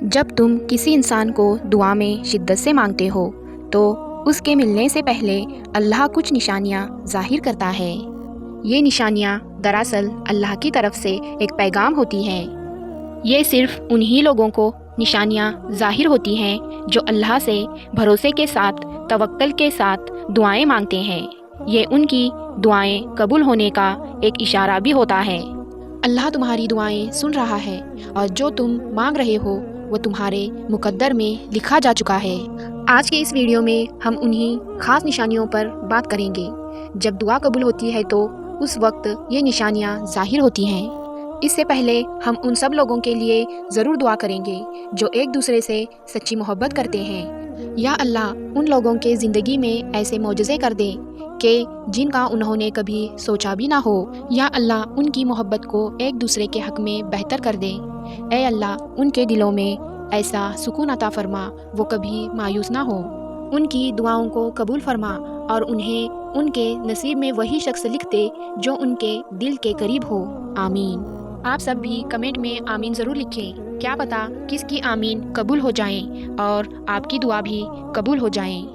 جب تم کسی انسان کو دعا میں شدت سے مانگتے ہو تو اس کے ملنے سے پہلے اللہ کچھ نشانیاں ظاہر کرتا ہے۔ یہ نشانیاں دراصل اللہ کی طرف سے ایک پیغام ہوتی ہیں۔ یہ صرف انہی لوگوں کو نشانیاں ظاہر ہوتی ہیں جو اللہ سے بھروسے کے ساتھ، توکل کے ساتھ دعائیں مانگتے ہیں۔ یہ ان کی دعائیں قبول ہونے کا ایک اشارہ بھی ہوتا ہے۔ اللہ تمہاری دعائیں سن رہا ہے اور جو تم مانگ رہے ہو وہ تمہارے مقدر میں لکھا جا چکا ہے۔ آج کے اس ویڈیو میں ہم انہی خاص نشانیوں پر بات کریں گے۔ جب دعا قبول ہوتی ہے تو اس وقت یہ نشانیاں ظاہر ہوتی ہیں۔ اس سے پہلے ہم ان سب لوگوں کے لیے ضرور دعا کریں گے جو ایک دوسرے سے سچی محبت کرتے ہیں۔ یا اللہ ان لوگوں کے زندگی میں ایسے معجزے کر دے کہ جن کا انہوں نے کبھی سوچا بھی نہ ہو۔ یا اللہ ان کی محبت کو ایک دوسرے کے حق میں بہتر کر دے۔ اے اللہ ان کے دلوں میں ایسا سکون عطا فرما وہ کبھی مایوس نہ ہو۔ ان کی دعاؤں کو قبول فرما اور انہیں ان کے نصیب میں وہی شخص لکھ دے جو ان کے دل کے قریب ہو۔ آمین۔ آپ سب بھی کمنٹ میں آمین ضرور لکھیں۔ کیا پتہ کس کی آمین قبول ہو جائیں اور آپ کی دعا بھی قبول ہو جائیں۔